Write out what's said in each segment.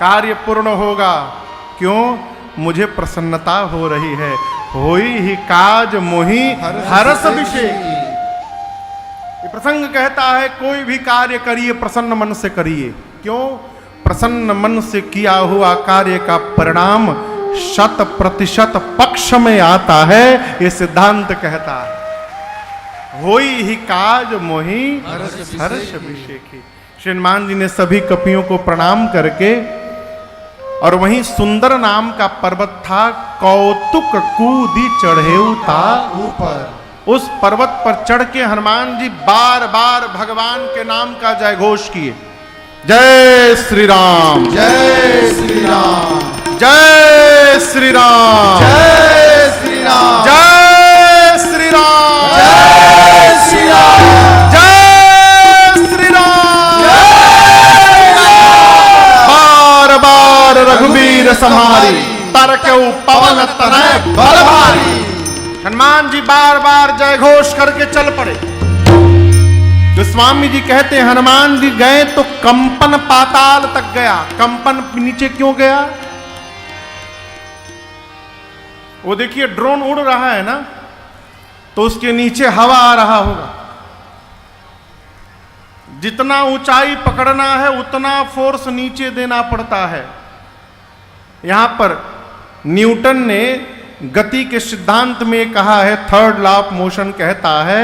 कार्य पूर्ण होगा। क्यों? मुझे प्रसन्नता हो रही है। होई ही काज मोहि हरस विषेक। ये प्रसंग कहता है कोई भी कार्य करिए प्रसन्न मन से करिए। क्यों? प्रसन्न मन से किया हुआ कार्य का परिणाम 100% पक्ष में आता है, ये सिद्धांत कहता है। होई ही काज मोहि हर्ष विषेकी। श्री हनुमान जी ने सभी कपियों को प्रणाम करके, और वहीं सुंदर नाम का पर्वत था, कौतुक कूदी चढ़ेउता ऊपर। उस पर्वत पर चढ़ के हनुमान जी बार बार भगवान के नाम का जय घोष किए। जय श्री राम, जय श्री राम, जय श्री राम, जय श्री राम, जय श्री राम, जय श्री राम, जय श्री राम। बार बार रघुवीर समारी, तरकेउ पवन तनय बल भारी। हनुमान जी बार बार जय घोष करके चल पड़े। गोस्वामी जी कहते हैं हनुमान जी गए तो कंपन पाताल तक गया। कंपन नीचे क्यों गया? वो देखिए ड्रोन उड़ रहा है ना, तो उसके नीचे हवा आ रहा होगा। जितना ऊंचाई पकड़ना है उतना फोर्स नीचे देना पड़ता है। यहां पर न्यूटन ने गति के सिद्धांत में कहा है, थर्ड लॉ ऑफ मोशन कहता है,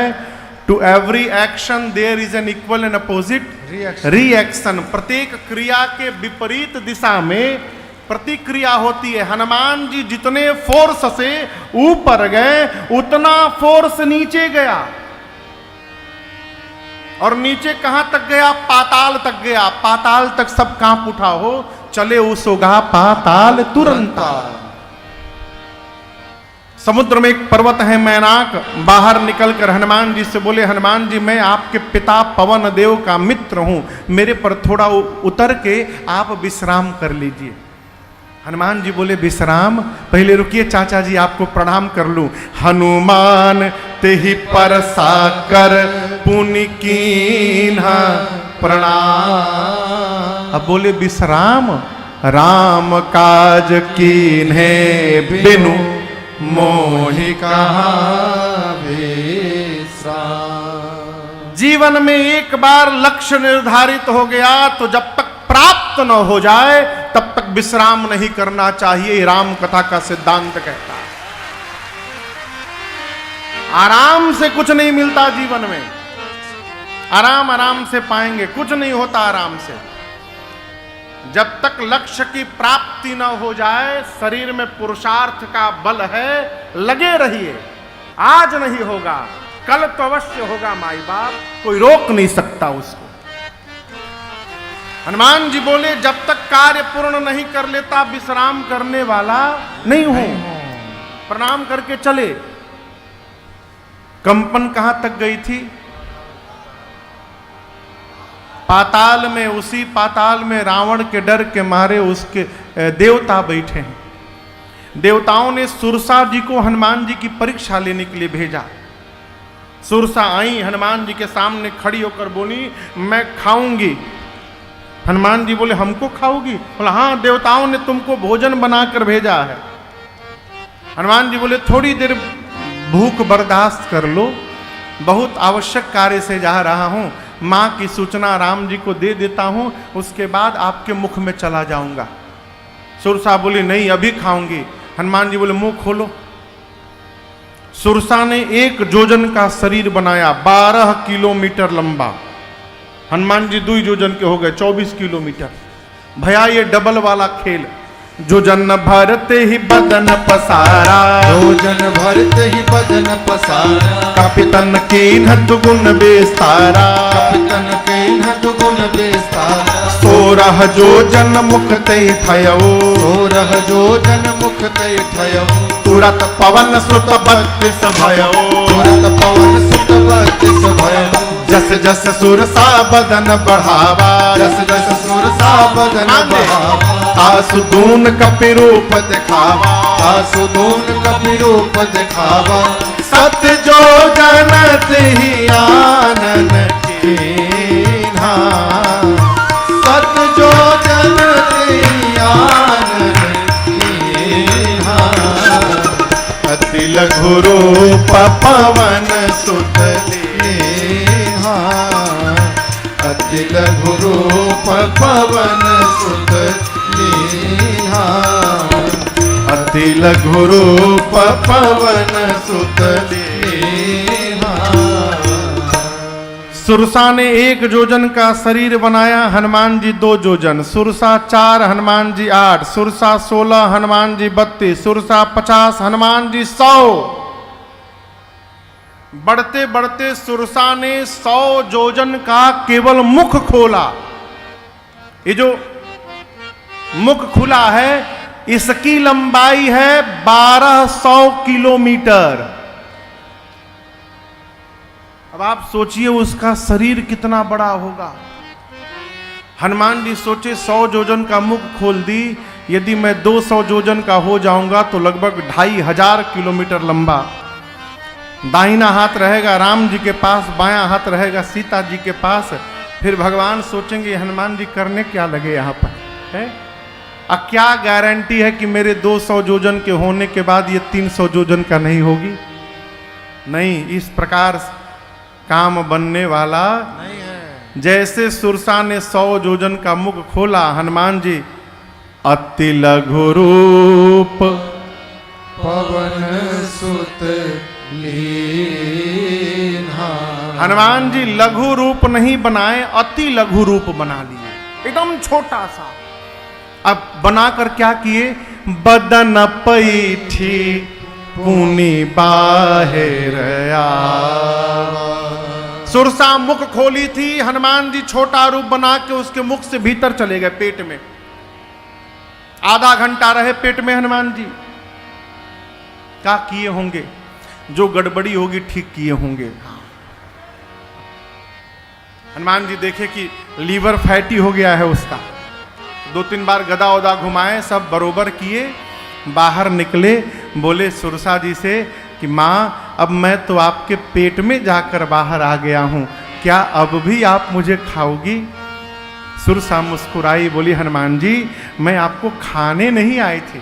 to every action there is an equal and opposite reaction. प्रत्येक क्रिया के विपरीत दिशा में प्रतिक्रिया होती है। हनुमान जी जितने फोर्स से ऊपर गए उतना फोर्स नीचे गया। और नीचे कहां तक गया? पाताल तक गया। पाताल तक सब कांप उठा हो, चले उसोगा पाताल तुरंता। समुद्र में एक पर्वत है मैनाक। बाहर निकलकर हनुमान जी से बोले, हनुमान जी मैं आपके पिता पवन देव का मित्र हूं, मेरे पर थोड़ा उतर के आप विश्राम कर लीजिए। हनुमान जी बोले विश्राम? पहले रुकिए चाचा जी, आपको प्रणाम कर लूं। हनुमान तेहि पर साकर पुनि कीन्हा प्रणाम। अब बोले विश्राम? राम काज कीन्हे बिनु मोहि कहाँ विश्राम। जीवन में एक बार लक्ष्य निर्धारित हो गया तो जब तक प्राप्त न हो जाए तब तक विश्राम नहीं करना चाहिए। राम कथा का सिद्धांत कहता है आराम से कुछ नहीं मिलता जीवन में। आराम आराम से पाएंगे, कुछ नहीं होता आराम से। जब तक लक्ष्य की प्राप्ति न हो जाए, शरीर में पुरुषार्थ का बल है, लगे रहिए। आज नहीं होगा, कल तो अवश्य होगा माई बाप, कोई रोक नहीं सकता उसको। हनुमान जी बोले जब तक कार्य पूर्ण नहीं कर लेता विश्राम करने वाला नहीं हूं। प्रणाम करके चले। कंपन कहां तक गई थी? पाताल में। उसी पाताल में रावण के डर के मारे उसके देवता बैठे हैं। देवताओं ने सुरसा जी को हनुमान जी की परीक्षा लेने के लिए भेजा। सुरसा आई, हनुमान जी के सामने खड़ी होकर बोली मैं खाऊंगी। हनुमान जी बोले हमको खाओगी? बोला हाँ, देवताओं ने तुमको भोजन बनाकर भेजा है। हनुमान जी बोले थोड़ी देर भूख बर्दाश्त कर लो, बहुत आवश्यक कार्य से जा रहा हूं। मां की सूचना राम जी को दे देता हूं, उसके बाद आपके मुख में चला जाऊंगा। सुरसा बोली नहीं, अभी खाऊंगी। हनुमान जी बोले मुंह खोलो। सुरसा ने 1 जोजन का शरीर बनाया, 12 किलोमीटर लंबा। हनुमान जी 2 जोजन के हो गए, 24 किलोमीटर। भैया ये डबल वाला खेल। जोजन भरते ही बदन पसारा, जोजन भरते ही बदन पसारा। कपितन कीन्ह दुगुन बेस्तारा, कपितन कीन्ह दुगुन बेस्तारा। 16 जोजन मुख ते थयो, 16 जोजन मुख ते थयो। तुरत पवन सुत 32 भयो, तुरत पवन सुत 32 भयो। जस जस सुरसा बदन बढ़ावा, जस जस सुरसा बदन बढ़ावा। तासु दून कपि रूप दिखावा, तासु दून कपि रूप दिखावा। सत जो जनत ही आनन कीन्हा, सत जो जनत ही लघु रूप पवन सुत लीन्हा अति लघु रूप पवन सुत लीन्हा अति लघु रूप पवन सुत लीन्हा सुरसा ने 1 जोजन का शरीर बनाया, हनुमान जी 2 जोजन, सुरसा 4, हनुमान जी 8, सुरसा 16, हनुमान जी 32, सुरसा 50, हनुमान जी 100। बढ़ते बढ़ते सुरसा ने 100 जोजन का केवल मुख खोला। ये जो मुख खुला है इसकी लंबाई है 1200 किलोमीटर। अब आप सोचिए उसका शरीर कितना बड़ा होगा। हनुमान जी सोचे 100 जोजन का मुख खोल दी, यदि मैं 200 जोजन का हो जाऊंगा तो लगभग 2500 किलोमीटर लंबा। दाहिना हाथ रहेगा राम जी के पास, बायां हाथ रहेगा सीता जी के पास। फिर भगवान सोचेंगे हनुमान जी करने क्या लगे यहाँ पर है। अब क्या गारंटी है कि मेरे 200 जोजन के होने के बाद ये 300 जोजन का नहीं होगी। नहीं, इस प्रकार काम बनने वाला नहीं है। जैसे सुरसा ने 100 जोजन का मुख खोला, हनुमान जी अति लघु रूप पवन सुत लीन्हा। हनुमान जी लघु रूप नहीं बनाए, अति लघु रूप बना लिए, एकदम छोटा सा। अब बनाकर क्या किए, बदन पैठी पुनि बाहिर आवा। सुरसा मुख खोली थी, हनुमान जी छोटा रूप बना के उसके मुख से भीतर चले गए पेट में। आधा घंटा रहे पेट में हनुमान जी। क्या किए होंगे, जो गड़बड़ी होगी ठीक किए होंगे। हनुमान जी देखे कि लीवर फैटी हो गया है उसका। 2-3 बार गदा उदा घुमाए, सब बरोबर किए, बाहर निकले, बोले सुरसा जी से कि माँ अब मैं तो आपके पेट में जाकर बाहर आ गया हूं, क्या अब भी आप मुझे खाओगी। सुरसा मुस्कुराई, बोली हनुमान जी मैं आपको खाने नहीं आई थी,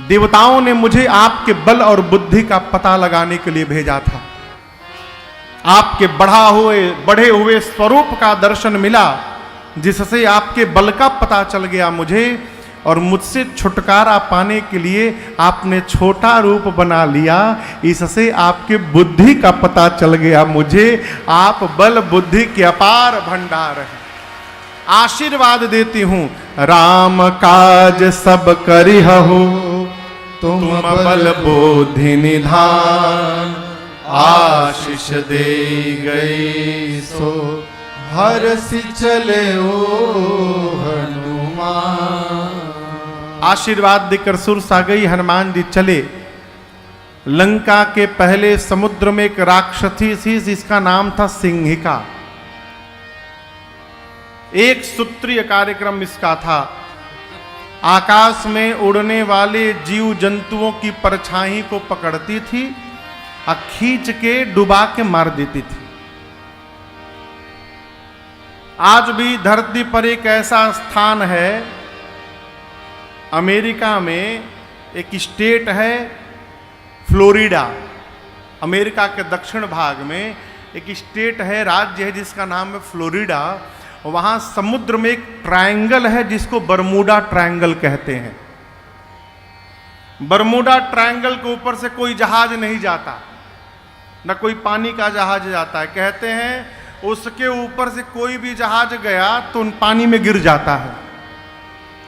देवताओं ने मुझे आपके बल और बुद्धि का पता लगाने के लिए भेजा था। आपके बढ़े हुए स्वरूप का दर्शन मिला, जिससे आपके बल का पता चल गया मुझे, और मुझसे छुटकारा पाने के लिए आपने छोटा रूप बना लिया, इससे आपके बुद्धि का पता चल गया मुझे। आप बल बुद्धि के अपार भंडार हैं। आशीर्वाद देती हूं, राम काज सब करिहु तुम बल बुद्धि निधान। आशीष दे गई सो हरसि चले ओ हनुमान। आशीर्वाद देकर सुरसा गई, हनुमान जी चले। लंका के पहले समुद्र में एक राक्षसी थी जिसका नाम था सिंहिका। एक सूत्रीय कार्यक्रम इसका था। आकाश में उड़ने वाले जीव जंतुओं की परछाई को पकड़ती थी और खींच के डुबा के मार देती थी। आज भी धरती पर एक ऐसा स्थान है, अमेरिका में एक स्टेट है फ्लोरिडा। अमेरिका के दक्षिण भाग में एक स्टेट है, राज्य है जिसका नाम है फ्लोरिडा। वहाँ समुद्र में एक ट्रायंगल है जिसको बरमूडा ट्रायंगल कहते हैं। बरमूडा ट्रायंगल के ऊपर से कोई जहाज नहीं जाता, न कोई पानी का जहाज जाता है। कहते हैं उसके ऊपर से कोई भी जहाज गया तो पानी में गिर जाता है।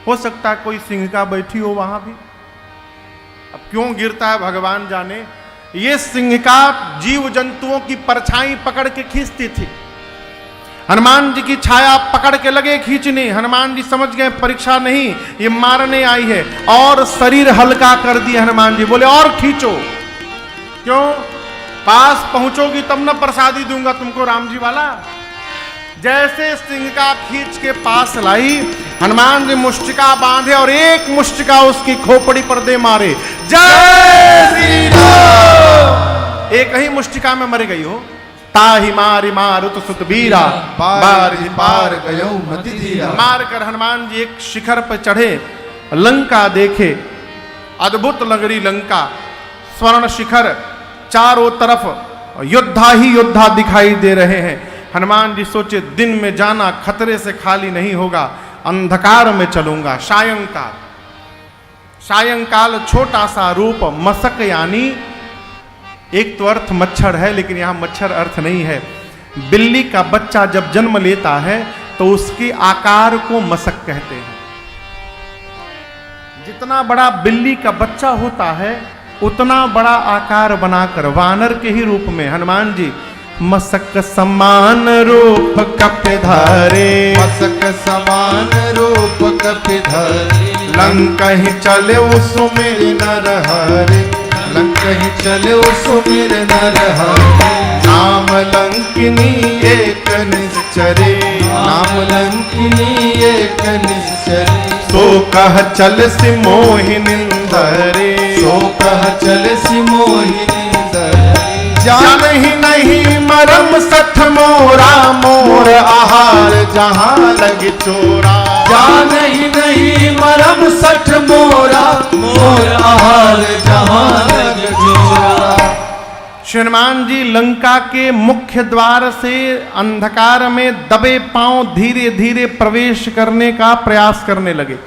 हो सकता है कोई सिंहिका बैठी हो वहां भी। अब क्यों गिरता है भगवान जाने। ये सिंहिका जीव जंतुओं की परछाई पकड़ के खींचती थी। हनुमान जी की छाया पकड़ के लगे खींचने। हनुमान जी समझ गए परीक्षा नहीं, ये मारने आई है, और शरीर हल्का कर दिए हनुमान जी। बोले और खींचो। क्यों? पास पहुंचोगी तब न प्रसादी दूंगा तुमको राम जी वाला। जैसे सिंहिका खींच के पास लाई, हनुमान जी मुष्टिका बांधे और एक मुष्टिका उसकी खोपड़ी पर दे मारे। जय श्री राम। एक ही मुष्टिका में मर गई हो। ताहि मारि मारुत सुत बीरा, पार पार गयो मति धीरा। मार कर हनुमान जी एक शिखर पर चढ़े, लंका देखे। अद्भुत नगरी लंका, स्वर्ण शिखर, चारों तरफ योद्धा ही योद्धा दिखाई दे रहे हैं। हनुमान जी सोचे दिन में जाना खतरे से खाली नहीं होगा, अंधकार में चलूंगा। सायंकाल छोटा सा रूप मशक, यानी एक तो अर्थ मच्छर है, लेकिन यहां मच्छर अर्थ नहीं है। बिल्ली का बच्चा जब जन्म लेता है तो उसके आकार को मशक कहते हैं। जितना बड़ा बिल्ली का बच्चा होता है उतना बड़ा आकार बनाकर वानर के ही रूप में हनुमान जी मशक समान रूप कपिधारे, मशक समान रूप कपिधारे, लंका ही चले सुमिर नर हरे, लंका ही चले सुमिर नर हरे। नाम लंकिनी एक निश्चरे, नाम लंकिनी एक निश्चरे, सो कह चल सि मोहिनिंदरे, सो कह चल सि मोहिनिंदरे। जान ही नहीं मरम सठ मोरा, मोर आहार जहां लग चोरा। जान ही नहीं मरम सठ मोरा, मोर आहार जहां लग चोरा। हनुमान जी लंका के मुख्य द्वार से अंधकार में दबे पांव धीरे धीरे प्रवेश करने का प्रयास करने लगे।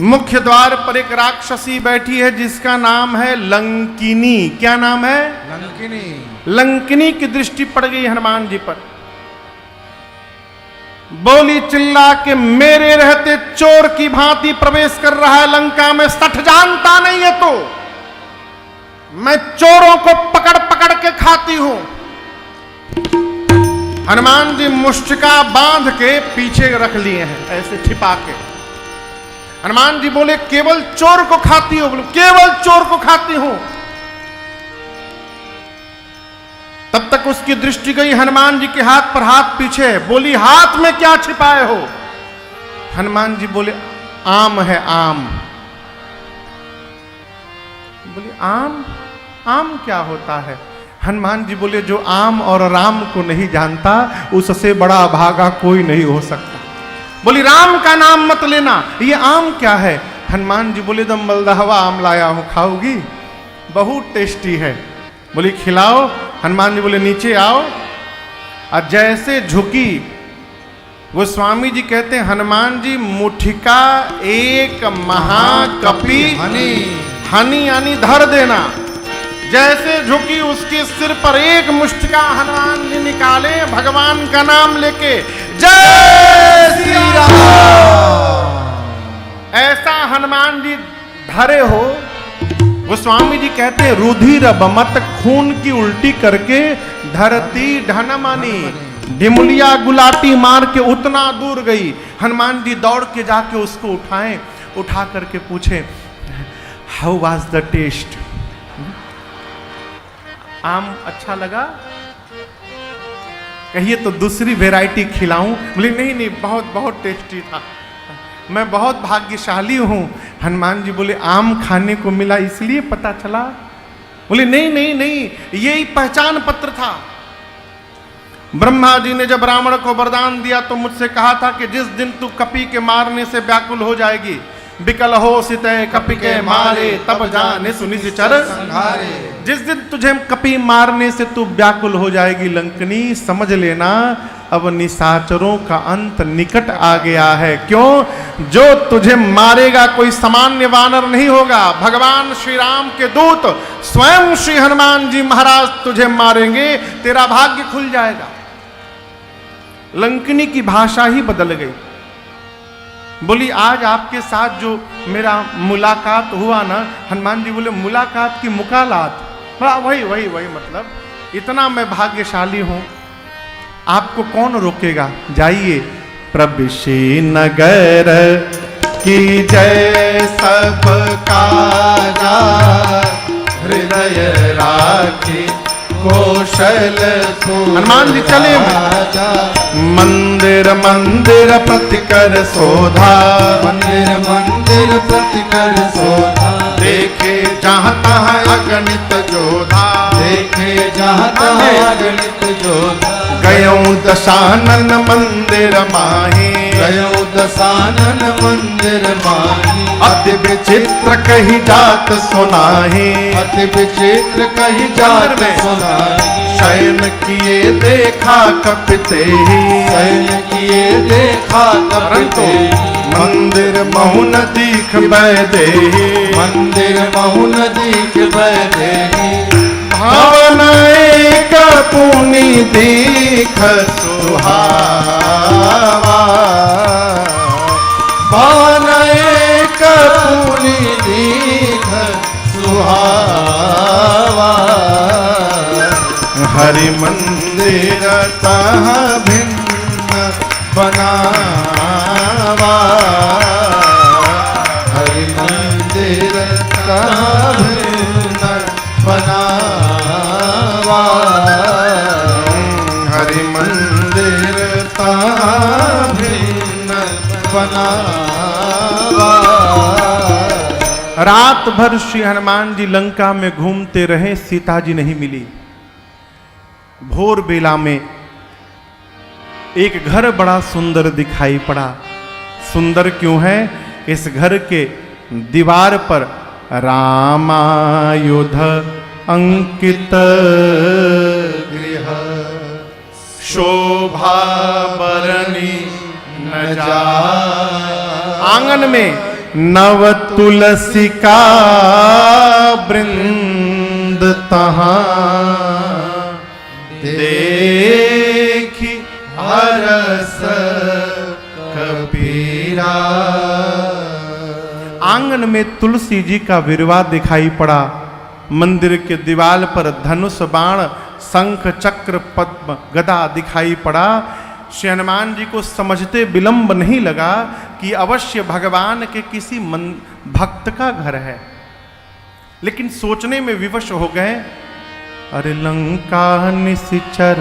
मुख्य द्वार पर एक राक्षसी बैठी है जिसका नाम है लंकिनी। क्या नाम है? लंकिनी। लंकिनी की दृष्टि पड़ गई हनुमान जी पर। बोली चिल्ला के, मेरे रहते चोर की भांति प्रवेश कर रहा है लंका में, सठ जानता नहीं है तो मैं चोरों को पकड़ पकड़ के खाती हूं। हनुमान जी मुष्टिका बांध के पीछे रख लिए हैं, ऐसे छिपा के। हनुमान जी बोले, केवल चोर को खाती हो? बोले, केवल चोर को खाती हूं। तब तक उसकी दृष्टि गई हनुमान जी के हाथ पर, हाथ पीछे। बोली, हाथ में क्या छिपाए हो? हनुमान जी बोले, आम है आम। बोले, आम? आम क्या होता है? हनुमान जी बोले, जो आम और राम को नहीं जानता उससे बड़ा भागा कोई नहीं हो सकता। बोली, राम का नाम मत लेना, ये आम क्या है? हनुमान जी बोले, दम मलदहवा आम लाया हूं, खाओगी? बहुत टेस्टी है। बोली, खिलाओ। हनुमान जी बोले, नीचे आओ। और जैसे झुकी, गोस्वामी जी कहते हैं हनुमान जी मुठिका एक महाकपि हनी यानी धर देना। जैसे झुकी उसके सिर पर एक मुष्टिका हनुमान जी निकाले, भगवान का नाम लेके, जय श्री राम। ऐसा हनुमान जी धरे हो। गोस्वामी जी कहते हैं रुधिर बमत, खून की उल्टी करके धरती ढनमनी, ढिमुलिया गुलाटी मार के उतना दूर गई। हनुमान जी दौड़ के जाके उसको उठाएं, उठा करके पूछे, हाउ वाज द टेस्ट? आम अच्छा लगा? कहिए तो दूसरी वैरायटी खिलाऊं? बोले, नहीं नहीं, बहुत बहुत टेस्टी था, मैं बहुत भाग्यशाली हूं। हनुमान जी बोले, आम खाने को मिला इसलिए पता चला? बोले, नहीं नहीं नहीं, यही पहचान पत्र था। ब्रह्मा जी ने जब रावण को वरदान दिया तो मुझसे कहा था कि जिस दिन तू कपि के मारने से व्याकुल हो जाएगी, बिकल हो सितय कपि के मारे, तब जाने सुनिश्चर संहारे। जिस दिन तुझे कपि मारने से तू व्याकुल हो जाएगी लंकनी, समझ लेना अब निशाचरों का अंत निकट आ गया है। क्यों? जो तुझे मारेगा कोई सामान्य वानर नहीं होगा, भगवान श्री राम के दूत स्वयं श्री हनुमान जी महाराज तुझे मारेंगे, तेरा भाग्य खुल जाएगा। लंकिनी की भाषा ही बदल गई। बोली, आज आपके साथ जो मेरा मुलाकात हुआ ना, हनुमान जी बोले, मुलाकात की मुकालात? वही वही वही, मतलब इतना मैं भाग्यशाली हूं, आपको कौन रोकेगा? जाइए। प्रविशे नगर की जय सब काजा, हृदय राखी कौशल को। हनुमान जी चले, मंदिर मंदिर प्रतिकर शोधा, मंदिर मंदिर प्रतिकर शोधा, देखे जहाँ तहाँ अगणित जोधा, देखे जहाँ तहाँ अगणित जोधा। गयों दशानन मंदिर माही, गयों दशानन मंदिर माही, अति विचित्र कही जात सुनाही, अति विचित्र कही जात सुनाही। शयन किए देखा कपिते ही, शयन किए देखा परंतु कपिते। मंदिर महुन दीख बैदेही, मंदिर महुन दीख बैदेही। भावन एक पुनि दीख सुहावा, भावन एक पुनि दीख सुहावा। हरि मंदिर तह भिन्न बनावा, हरि मंदिर तह भिन्न बनावा। हरि मंदिर तह भिन्न बनावा। रात भर श्री हनुमान जी लंका में घूमते रहे, सीता जी नहीं मिली। भोर बेला में एक घर बड़ा सुंदर दिखाई पड़ा। सुंदर क्यों है? इस घर के दीवार पर रामायुध अंकित गृह, शोभा बरनी न जाय। आंगन में नव तुलसी का वृंद तहाँ, देखी हरस कबीरा। आंगन में तुलसी जी का विरवा दिखाई पड़ा। मंदिर के दीवार पर धनुष बाण शंख चक्र पद्म गदा दिखाई पड़ा। श्री हनुमान जी को समझते विलंब नहीं लगा कि अवश्य भगवान के किसी भक्त का घर है, लेकिन सोचने में विवश हो गए, अरे लंका निशिचर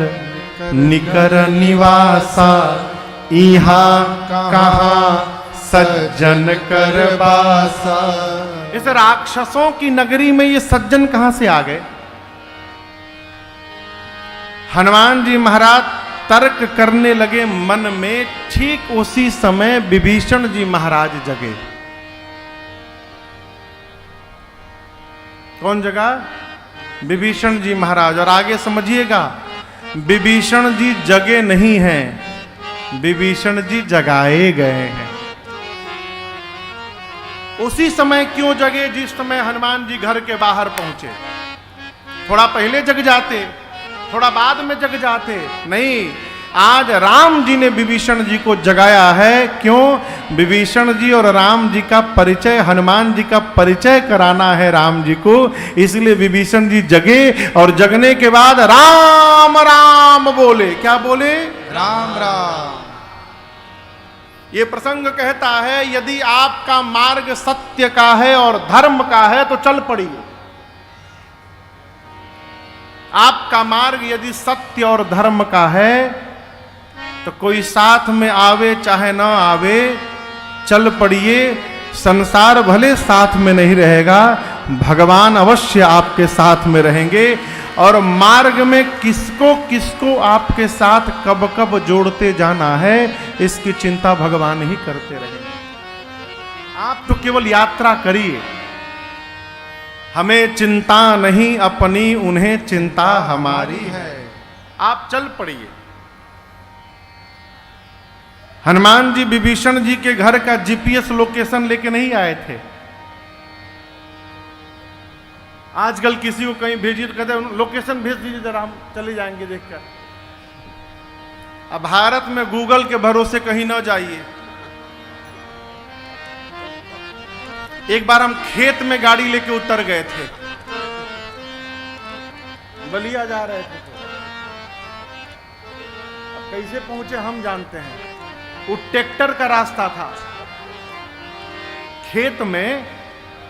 निकर निवासा, इहाँ कहाँ सज्जन कर बासा। इस राक्षसों की नगरी में ये सज्जन कहां से आ गए? हनुमान जी महाराज तर्क करने लगे मन में। ठीक उसी समय विभीषण जी महाराज जगे। कौन जगा? विभीषण जी महाराज। और आगे समझिएगा, विभीषण जी जगे नहीं हैं, विभीषण जी जगाए गए हैं। उसी समय क्यों जगे जिस समय हनुमान जी घर के बाहर पहुंचे? थोड़ा पहले जग जाते, थोड़ा बाद में जग जाते। नहीं, आज राम जी ने विभीषण जी को जगाया है। क्यों? विभीषण जी और राम जी का परिचय, हनुमान जी का परिचय कराना है राम जी को। इसलिए विभीषण जी जगे और जगने के बाद राम राम बोले। क्या बोले? राम राम। ये प्रसंग कहता है, यदि आपका मार्ग सत्य का है और धर्म का है तो चल पड़िए। आपका मार्ग यदि सत्य और धर्म का है तो कोई साथ में आवे चाहे ना आवे, चल पड़िए। संसार भले साथ में नहीं रहेगा, भगवान अवश्य आपके साथ में रहेंगे। और मार्ग में किसको किसको आपके साथ कब कब जोड़ते जाना है, इसकी चिंता भगवान ही करते रहेंगे। आप तो केवल यात्रा करिए, हमें चिंता नहीं अपनी, उन्हें चिंता हमारी है। आप चल पड़िए। हनुमान जी विभीषण जी के घर का जीपीएस लोकेशन लेके नहीं आए थे। आजकल किसी को कहीं भेजिए तो कहते हैं लोकेशन भेज दीजिए जरा, हम चले जाएंगे देखकर। अब भारत में गूगल के भरोसे कहीं ना जाइए। एक बार हम खेत में गाड़ी लेके उतर गए थे, बलिया जा रहे थे। अब कैसे पहुंचे हम जानते हैं। वो ट्रैक्टर का रास्ता था। खेत में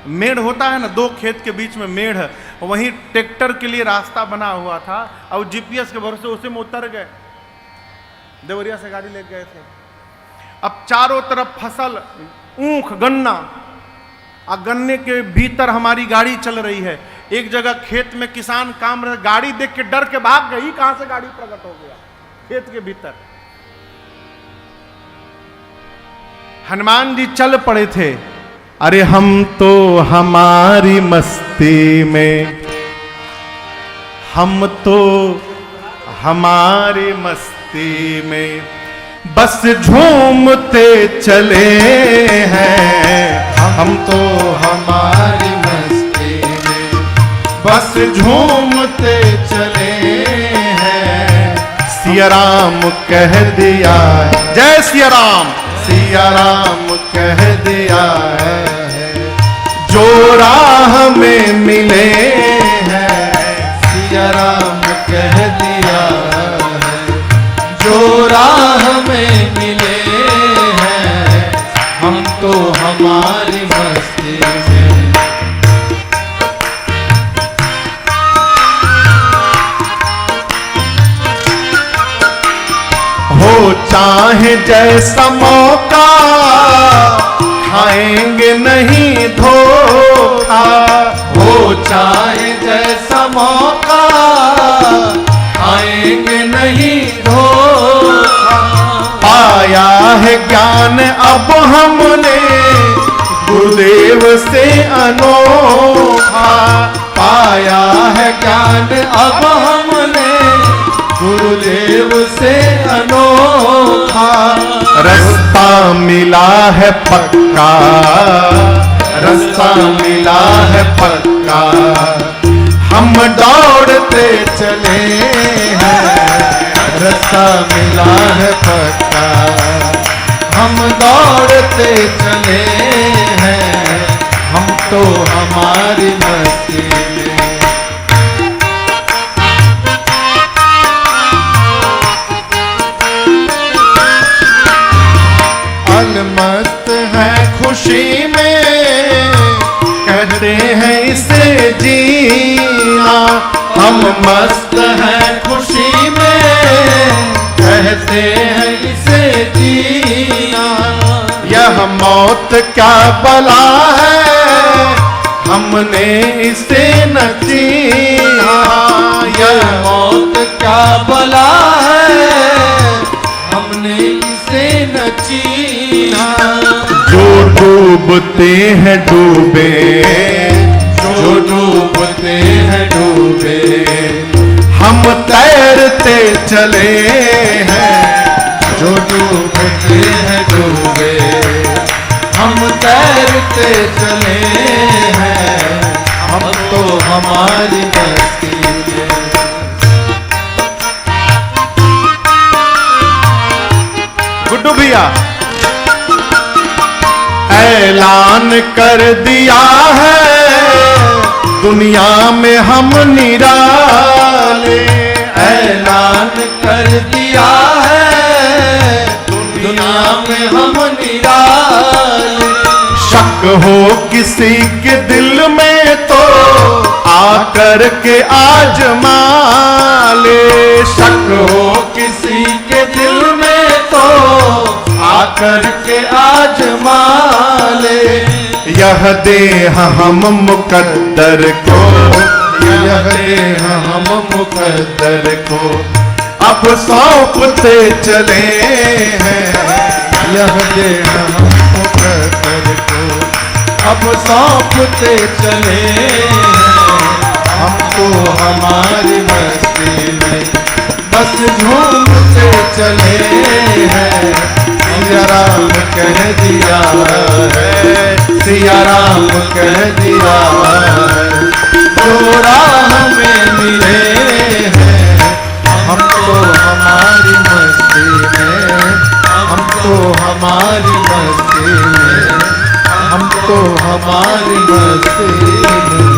मेड़ होता है ना, दो खेत के बीच में मेड़ है, वहीं ट्रैक्टर के लिए रास्ता बना हुआ था। और जीपीएस के भरोसे उसे में उतर गए, देवरिया से गाड़ी ले गए थे। अब चारों तरफ फसल, ऊख गन्ना, और गन्ने के भीतर हमारी गाड़ी चल रही है। एक जगह खेत में किसान काम रहे, गाड़ी देख के डर के भाग गई। कहां से गाड़ी प्रकट हो गया? खेत के भीतर। हनुमान जी चल पड़े थे। अरे हम तो हमारी मस्ती में, हम तो हमारी मस्ती में बस झूमते चले हैं। हम तो हमारी मस्ती में बस झूमते चले हैं। सिया राम कह दिया है, जय सिया राम, सिया राम कह दिया है, जो राह में मिले हैं। सिया राम कह दिया है, जो राह में मिले हैं। हम तो हमारी मस्ती में, हो चाहे जैसा मौका, खाएंगे नहीं धोखा। हो चाहे जैसा मौका, आएंगे नहीं धोखा। पाया है ज्ञान अब हमने गुरुदेव से अनोखा। पाया है ज्ञान अब हमने गुरुदेव से अनोखा। रास्ता मिला है पक्का, रास्ता मिला है पक्का, हम दौड़ते चले हैं। रास्ता मिला है पक्का, हम दौड़ते चले हैं। हम तो हमारी मस्ती में, अलमस्त है खुशी में, कहते हैं इसे जीना। हम मस्त हैं खुशी में, कहते हैं इसे जीना। यह मौत क्या बला है, हमने इसे न जीना। यह मौत क्या बला है, हमने इसे न जीना। जो डूबते हैं डूबे, जो डूबते हैं डूबे, हम तैरते चले हैं। जो डूबते हैं डूबे, हम तैरते चले हैं। हम तो हमारी मस्ती में, गुड्डू भैया ऐलान कर दिया है, दुनिया में हम निराले। ऐलान कर दिया है, दुनिया में हम निराले। शक हो किसी के दिल में तो आकर के आजमा ले। शक हो किसी के दिल में तो आकर के आजमा ले। यह देह हम मुकद्दर को, यह देह हम मुकद्दर को अब सौंपते चले हैं। यह देह हम मुकद्दर को अब सौंपते चले हैं। हम तो हमारी मस्ती में बस झूमते चले हैं। सिया राम कह दिया है, सिया राम कह दिया है, जो राह में मिले हैं। हम तो हमारी मस्ती में, हम तो हमारी मस्ती में, हम तो हमारी मस्ती में।